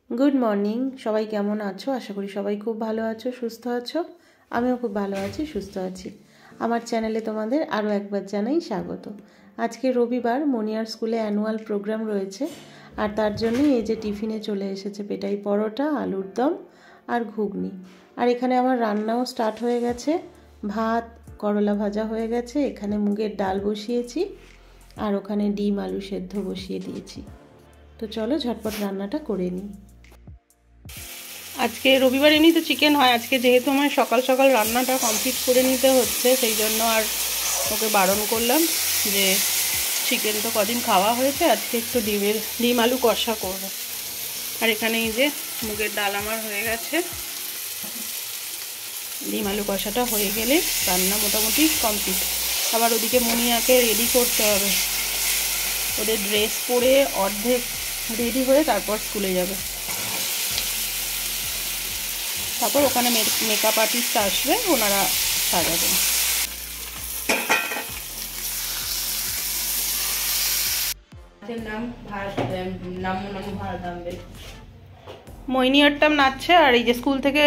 Good morning, সবাই কেমন আছো? আশা করি সবাই খুব ভালো আছো, সুস্থ আছো। আমিও খুব ভালো আছি, সুস্থ আছি। আমার চ্যানেলে তোমাদের আরও একবার জানাই স্বাগত। আজকে রবিবার, মনিয়ার স্কুলে অ্যানুয়াল প্রোগ্রাম রয়েছে, আর তার জন্যই এই যে টিফিনে চলে এসেছে পেটাই পরোটা, আলুর দম আর ঘুগনি। আর এখানে আমার রান্নাও স্টার্ট হয়ে গেছে। ভাত, করলা ভাজা হয়ে গেছে, এখানে মুগের ডাল বসিয়েছি, আর ওখানে ডিম আলু সেদ্ধ বসিয়ে দিয়েছি। তো চলো ঝটপট রান্নাটা করে নিই। আজকে রবিবার, এমনি তো চিকেন হয়, আজকে যেহেতু আমার সকাল সকাল রান্নাটা কমপ্লিট করে নিতে হচ্ছে, সেই জন্য আর ওকে বারণ করলাম যে চিকেন তো কদিন খাওয়া হয়েছে, আজকে একটু ডিম আলু কষা করবো। আর এখানে এই যে মুগের ডাল আমার হয়ে গেছে। ডিম আলু কষাটা হয়ে গেলে রান্না মোটামুটি কমপ্লিট। আবার ওদিকে মুনিয়াকে রেডি করতে হবে, ওদের ড্রেস পরে অর্ধেক রেডি হয়ে তারপর স্কুলে যাবে। তারপর ওখানে মেকআপ আর্টিস্ট আসবে, ওনারা সাজাবেন। মইনিয়ারটাম নাচছে, আর এই যে স্কুল থেকে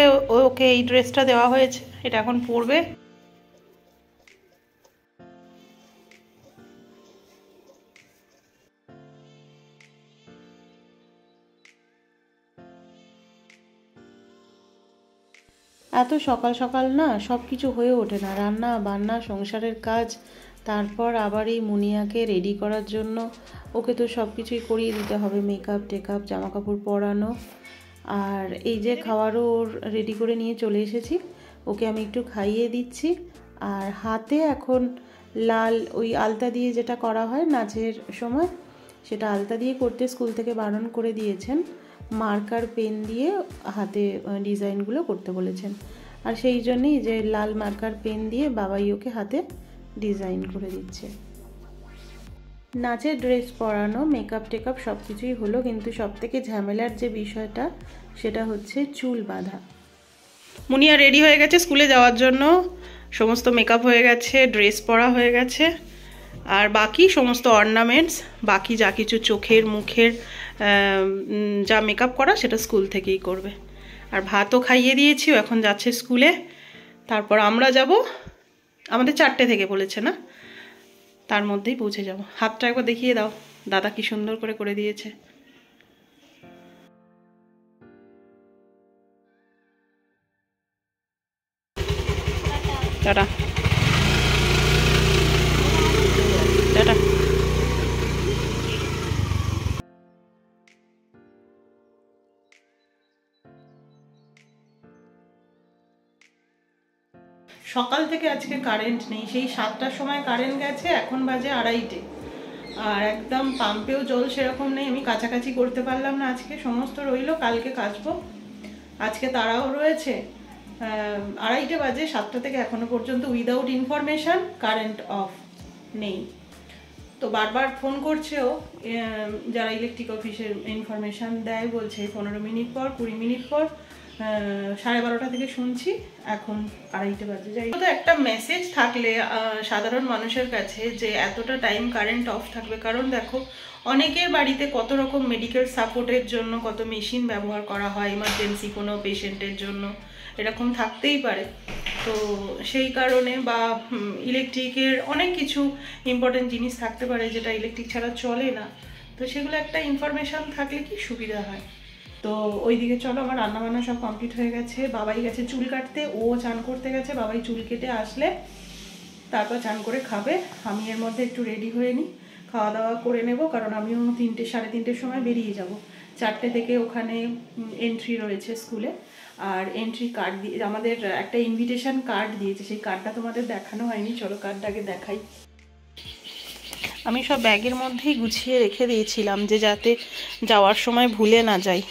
ওকে এই ড্রেসটা দেওয়া হয়েছে, এটা এখন পরবে। এত সকাল সকাল না সব কিছু হয়ে ওঠে না, রান্না বান্না, সংসারের কাজ, তারপর আবার এই মুনিয়াকে রেডি করার জন্য ওকে তো সব কিছুই করিয়ে দিতে হবে, মেকআপ টেকআপ, জামা কাপড় পরানো। আর এই যে খাওয়ারও ওর রেডি করে নিয়ে চলে এসেছি, ওকে আমি একটু খাইয়ে দিচ্ছি। আর হাতে এখন লাল ওই আলতা দিয়ে যেটা করা হয় নাচের সময়, সেটা আলতা দিয়ে করতে স্কুল থেকে বারণ করে দিয়েছেন। মার্কার পেন দিয়ে হাতে ডিজাইনগুলো করতে বলেছেন, আর সেই জন্যই যে লাল মার্কার পেন দিয়ে বাবাই ওকে হাতে ডিজাইন করে দিচ্ছে। নাচের ড্রেস পরানো, মেকআপ টেকআপ সব কিছুই হলো, কিন্তু সবথেকে ঝামেলার যে বিষয়টা সেটা হচ্ছে চুল বাঁধা। মুনিয়া রেডি হয়ে গেছে স্কুলে যাওয়ার জন্য, সমস্ত মেকআপ হয়ে গেছে, ড্রেস পরা হয়ে গেছে, আর বাকি সমস্ত অর্নামেন্টস, বাকি যা কিছু চোখের মুখের যা মেকআপ করা সেটা স্কুল থেকেই করবে। আর ভাতও খাইয়ে দিয়েছি, এখন যাচ্ছে স্কুলে। তারপর আমরা যাব, আমাদের 4টে থেকে বলেছে না, তার মধ্যেই পৌঁছে যাব। হাতটা একবার দেখিয়ে দাও, দাদা কি সুন্দর করে করে দিয়েছে। Tata tata. সকাল থেকে আজকে কারেন্ট নেই, সেই 7টার সময় কারেন্ট গেছে, এখন বাজে 2:30। আর একদম পাম্পেও জল সেরকম নেই, আমি কাছাকাছি করতে পারলাম না আজকে, সমস্ত রইলো কালকে কাচবো। আজকে তারাও রয়েছে, 2:30 বাজে, 7টা থেকে এখনো পর্যন্ত উইদাউট ইনফরমেশন কারেন্ট অফ নেই। তো বারবার ফোন করছেও, যারা ইলেকট্রিক অফিসের ইনফরমেশান দেয়, বলছে 15 মিনিট পর, 20 মিনিট পর। 12:30 থেকে শুনছি, এখন 2:30 বাজে। যাই তো, একটা মেসেজ থাকলে সাধারণ মানুষের কাছে যে এতটা টাইম কারেন্ট অফ থাকবে, কারণ দেখো অনেকের বাড়িতে কত রকম মেডিকেল সাপোর্টের জন্য কত মেশিন ব্যবহার করা হয়, ইমার্জেন্সি কোনো পেশেন্টের জন্য এরকম থাকতেই পারে। তো সেই কারণে, বা ইলেকট্রিকের অনেক কিছু ইম্পর্টেন্ট জিনিস থাকতে পারে যেটা ইলেকট্রিক ছাড়া চলে না, তো সেগুলো একটা ইনফরমেশান থাকলে কি সুবিধা হয়। তো ওইদিকে চলো, আমার রান্নাবান্না সব কমপ্লিট হয়ে গেছে। বাবাই গেছে চুল কাটতে, ও চান করতে গেছে, বাবাই চুল কেটে আসলে তারপর চান করে খাবে। আমি এর মধ্যে একটু রেডি হয়ে নিই, খাওয়া দাওয়া করে নেব, কারণ আমিও 3টে, 3:30-র সময় বেরিয়ে যাব। 4টে থেকে ওখানে এন্ট্রি রয়েছে স্কুলে। আর এন্ট্রি কার্ড দিয়ে আমাদের একটা ইনভিটেশন কার্ড দিয়েছে, সেই কার্ডটা তোমাদের দেখানো হয়নি, চলো কার্ডটাকে দেখাই। আমি সব ব্যাগের মধ্যেই গুছিয়ে রেখে দিয়েছিলাম, যে যাতে যাওয়ার সময় ভুলে না যাই।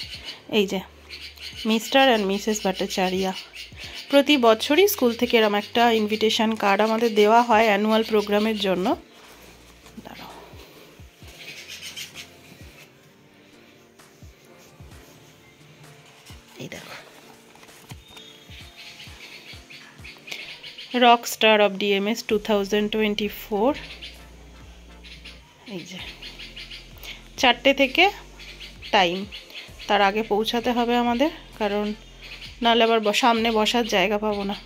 এই যে মিস্টার অ্যান্ড মিসেস ভট্টাচার্য, প্রতি বছরই স্কুল থেকে এরকম একটা ইনভিটেশন কার্ড আমাদের দেওয়া হয় অ্যানুয়াল প্রোগ্রামের জন্য। দাঁড়াও, এই দেখো, রক স্টার অফ ডিএমএস 2024। এই যে 4টে থেকে টাইম, তার আগে পৌঁছাতে হবে আমাদের, কারণ নাহলে আবার সামনে বসার জায়গা পাবো না।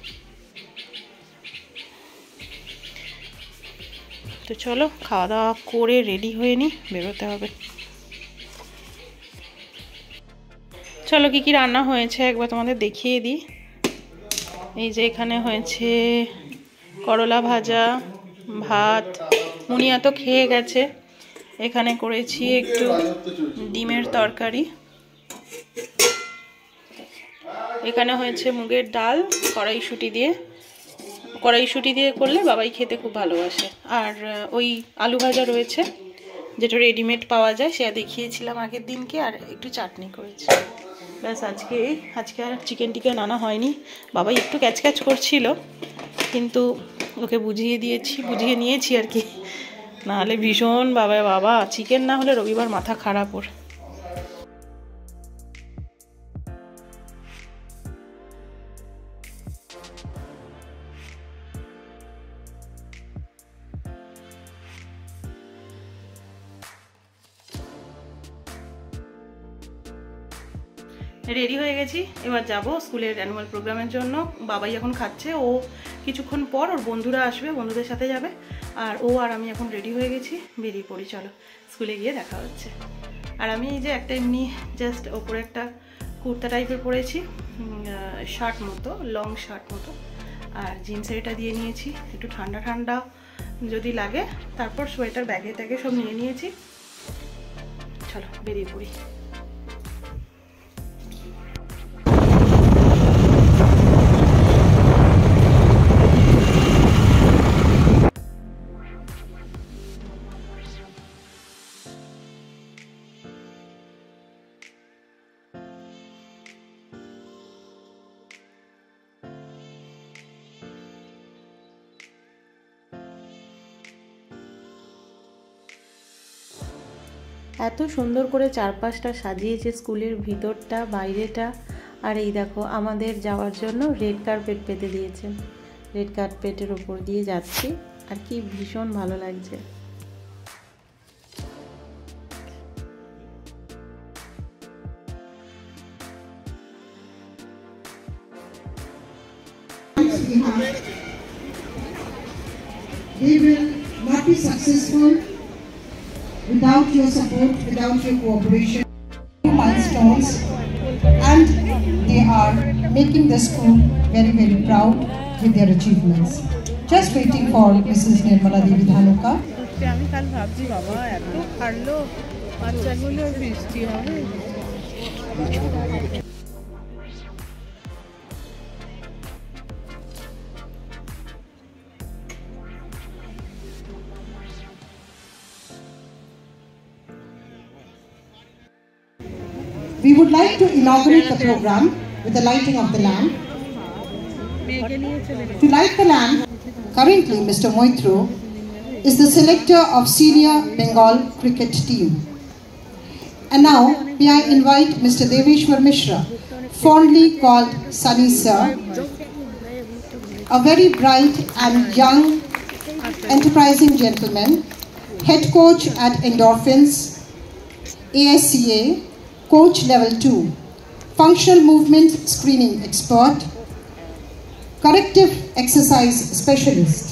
তো চলো খাওয়া দাওয়া করে রেডি হয়ে নিই, বেরোতে হবে। চলো কি কি রান্না হয়েছে একবার তোমাদের দেখিয়ে দিই। এই যে এখানে হয়েছে করলা ভাজা, ভাত, মুনিয়া তো খেয়ে গেছে। এখানে করেছি একটু ডিমের তরকারি। এখানে হয়েছে মুগের ডাল কড়াইশুঁটি দিয়ে করলে বাবাই খেতে খুব ভালোবাসে। আর ওই আলু ভাজা রয়েছে, যেটা রেডিমেড পাওয়া যায়, সেটা দেখিয়েছিলাম আগের দিনকে। আর একটু চাটনি করেছি, ব্যাস। আজকে আর চিকেন আনা হয়নি। বাবাই একটু ক্যাচক্যাচ করছিল, কিন্তু ওকে বুঝিয়ে নিয়েছি আর কি। নাহলে ভীষণ বাবা চিকেন না হলে রবিবার মাথা খারাপ ওর। রেডি হয়ে গেছি, এবার যাব স্কুলের অ্যানুয়াল প্রোগ্রামের জন্য। বাবাই এখন খাচ্ছে, ও কিছুক্ষণ পর ওর বন্ধুরা আসবে, বন্ধুদের সাথে যাবে। আর ও আর আমি এখন রেডি হয়ে গেছি, বেরিয়ে পড়ি। চলো স্কুলে গিয়ে দেখা হচ্ছে। আর আমি এই যে একটা এমনি জাস্ট ওপরে একটা কুর্তা টাইপের পরেছি, শার্ট মতো, লং শার্ট মতো, আর জিন্সের এটা দিয়ে নিয়েছি। একটু ঠান্ডা যদি লাগে, তারপর সোয়েটার ব্যাগে ট্যাগে সব নিয়ে নিয়েছি। চলো বেরিয়ে পড়ি। এত সুন্দর করে চারপাশটা সাজিয়েছে স্কুলের ভিতরটা, বাইরেটা। আর এই দেখো, আমাদের যাওয়ার জন্য রেড কার্পেট পেতে দিয়েছেন। রেড কার্পেটের ওপর দিয়ে যাচ্ছি, আর কি ভীষণ ভালো লাগছে। They will not be successful without your support, without your cooperation. Milestones, and they are making the school very, very proud with their achievements. Just waiting for Mrs. Nirmala Devi Dhanuka. আমি কাল ভাবছি বাবা এত খাটলো, বাচ্চাগুলো বৃষ্টি হবে। We would like to inaugurate the program with the lighting of the lamp. To light the lamp, currently Mr. Moitro is the selector of Senior Bengal cricket team. And now, may I invite Mr. Deveshwar Mishra, fondly called Sunny Sir, a very bright and young, enterprising gentleman, head coach at Endorphins, ASCA, Coach Level 2, Functional Movement Screening Expert, Corrective Exercise Specialist.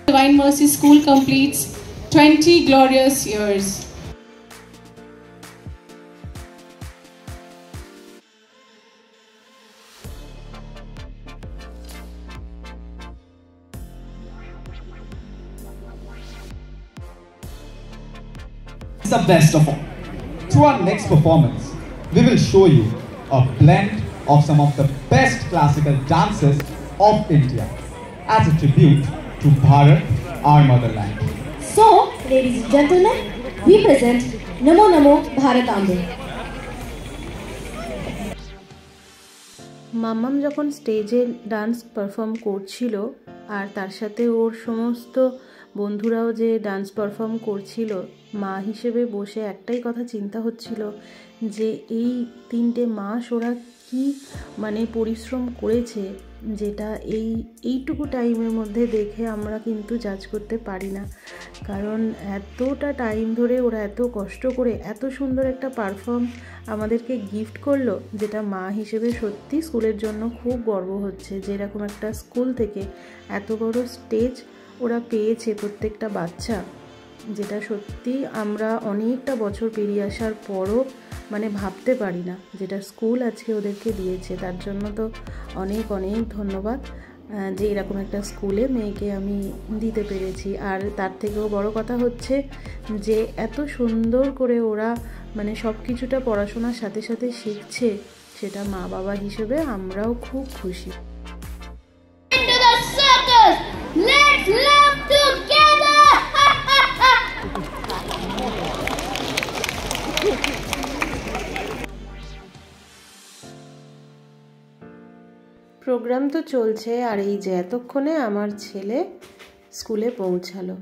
Divine Mercy School completes 20 glorious years. The best of all. Through our next performance, we will show you a blend of some of the best classical dances of India as a tribute to Bharat, our motherland. So, ladies and gentlemen, we present Namo Namo Bharatambe. মাম্মাম যখন স্টেজে dance perform করছিল, আর তার সাথে ওর সমস্ত বন্ধুরাও যে dance perform করছিল, মা হিসেবে বসে একটাই কথা চিন্তা হচ্ছিল যে এই 3টে মাস ওরা কি মানে পরিশ্রম করেছে, যেটা এইটুকু টাইমের মধ্যে দেখে আমরা কিন্তু জাজ করতে পারি না। কারণ এতটা টাইম ধরে ওরা এত কষ্ট করে এত সুন্দর একটা পারফর্ম আমাদেরকে গিফট করলো, যেটা মা হিসেবে সত্যি স্কুলের জন্য খুব গর্ব হচ্ছে যে এরকম একটা স্কুল থেকে এত বড় স্টেজ ওরা পেয়েছে প্রত্যেকটা বাচ্চা, যেটা সত্যি আমরা অনেকটা বছর পেরিয়ে আসার পরও মানে ভাবতে পারি না, যেটা স্কুল আজকে ওদেরকে দিয়েছে। তার জন্য তো অনেক অনেক ধন্যবাদ যে এরকম একটা স্কুলে মেয়েকে আমি দিতে পেরেছি। আর তার থেকেও বড় কথা হচ্ছে যে এত সুন্দর করে ওরা মানে সব কিছুটা পড়াশোনার সাথে সাথে শিখছে, সেটা মা বাবা হিসেবে আমরাও খুব খুশি। প্রোগ্রাম তো চলছে, আর এই যে এতক্ষণে আমার ছেলে স্কুলে পৌঁছালো।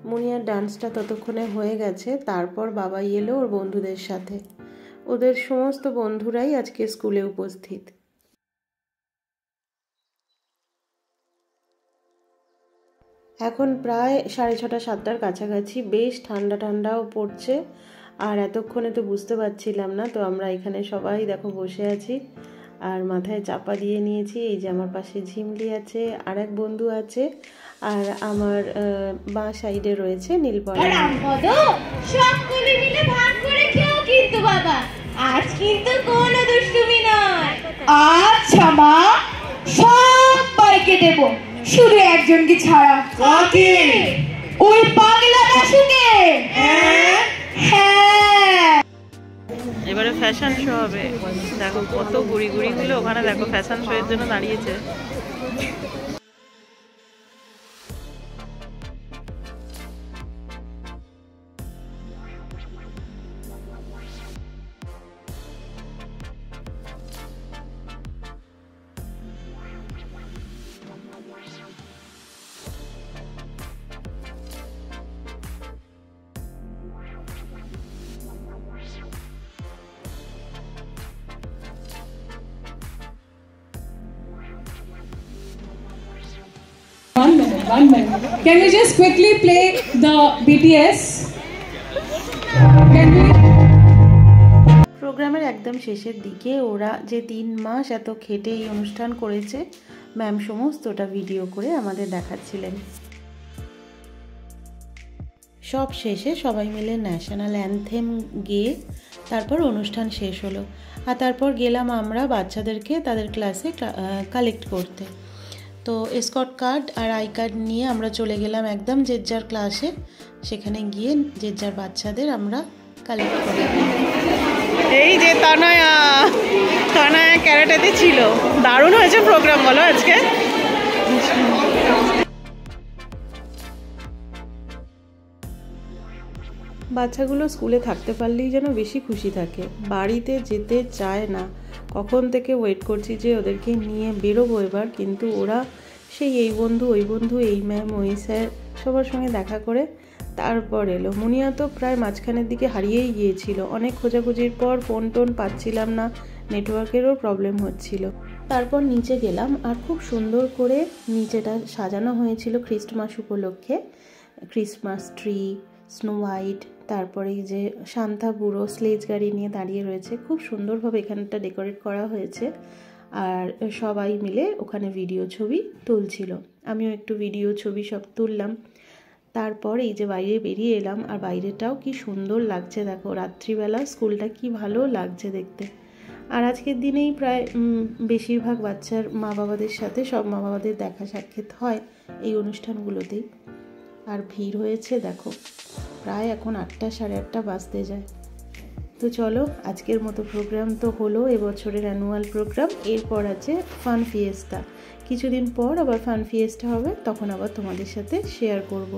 মুনিয়ার ডান্সটা ততক্ষণে হয়ে গেছে, তারপর বাবা এলো ওর বন্ধুদের সাথে। ওদের সমস্ত বন্ধুরাই আজকে স্কুলে উপস্থিত। এখন প্রায় 6:30 7টার কাছাকাছি, বেশ ঠান্ডা ঠান্ডাও পড়ছে। আর এতক্ষণে তো বুঝতে পারছিলাম না, তো আমরা এখানে সবাই দেখো বসে আছি আর মাথায় চাপা দিয়ে নিয়েছি। এই যে আমার পাশে ঝিমলি আছে, আর এক বন্ধু আছে, আর আমার বাঁ সাইডে রয়েছে নীলপরা। সকলে মিলে ভাগ করে খেও কিন্তু বাবা, আজ কিন্তু কোনো দুষ্টুমি নয়। আচ্ছা মা, সবাইকে দেব, শুধু একজনকে ছাড়া। কাকে? ওই পাগলা দাশুকে। হ্যাঁ, এবারে ফ্যাশন শো হবে, দেখো কত গুড়ি গুলো ওখানে, দেখো ফ্যাশন শো এর জন্য দাঁড়িয়েছে। One minute. Can we just quickly play the BTS? Can we? প্রোগ্রামের একদম শেষের দিকে ওরা যে 3 মাস এত খেটে এই অনুষ্ঠান করেছে, ম্যাম সমস্তটা ভিডিও করে আমাদের দেখাচ্ছিলেন। সব শেষে সবাই মিলে ন্যাশনাল অ্যানথেম গেয়ে তারপর অনুষ্ঠান শেষ হলো। আর তারপর গেলাম আমরা বাচ্চাদেরকে তাদের ক্লাসে কালেক্ট করতে। তো এসকর্ট কার্ড আর আই কার্ড নিয়ে আমরা চলে গেলাম একদম যে যার ক্লাসে। সেখানে গিয়ে যে যার বাচ্চাদের আমরা কালেক্ট করলাম। এই যে তানয়া ক্যারাটেতে ছিল, দারুণ হয়েছে প্রোগ্রাম, বলো আজকে। বাচ্চাগুলো স্কুলে থাকতে পারলেই যেন বেশি খুশি থাকে, বাড়িতে যেতে চায় না। কখন থেকে ওয়েট করছি যে ওদেরকে নিয়ে বেরোবো এবার, কিন্তু ওরা সেই এই বন্ধু ওই বন্ধু, এই ম্যাম ওই স্যার, সবার সঙ্গে দেখা করে তারপর এলো। মুনিয়া তো প্রায় মাঝখানের দিকে হারিয়েই গিয়েছিল, অনেক খোঁজাখুঁজির পর ফোন টোন পাচ্ছিলাম না, নেটওয়ার্কেরও প্রবলেম হচ্ছিল। তারপর নিচে গেলাম, আর খুব সুন্দর করে নিচেটা সাজানো হয়েছিল খ্রিস্টমাস উপলক্ষে। ক্রিসমাস ট্রি, স্নো হোয়াইট, তারপরে এই যে শান্তা বুড়ো স্লেজ গাড়ি নিয়ে দাঁড়িয়ে রয়েছে, খুব সুন্দরভাবে এখানটা ডেকোরেট করা হয়েছে। আর সবাই মিলে ওখানে ভিডিও ছবি তুলছিল, আমিও একটু ভিডিও ছবি সব তুললাম। তারপর এই যে বাইরে বেরিয়ে এলাম, আর বাইরেটাও কি সুন্দর লাগছে দেখো, রাত্রিবেলা স্কুলটা কি ভালো লাগছে দেখতে। আর আজকের দিনেই প্রায় বেশিরভাগ বাচ্চার মা বাবাদের সাথে সব মা বাবাদের দেখা সাক্ষাৎ হয় এই অনুষ্ঠানগুলোতেই। আর ভিড় হয়েছে দেখো, প্রায় এখন 8টা 8:30 বাজতে যায়। তো চলো, আজকের মতো প্রোগ্রাম তো হলো, এবছরের অ্যানুয়াল প্রোগ্রাম। এরপর আছে ফান ফিয়েস্তা, কিছুদিন পর আবার ফান ফিয়েস্তা হবে, তখন আবার তোমাদের সাথে শেয়ার করব।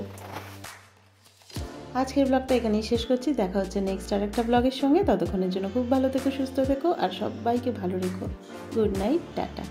আজকের ব্লগটা এখানেই শেষ করছি, দেখা হচ্ছে নেক্সট আর একটা ব্লগের সঙ্গে। ততক্ষণের জন্য খুব ভালো থেকো, সুস্থ থেকো, আর সবাইকে ভালো রেখো। Good night, tata.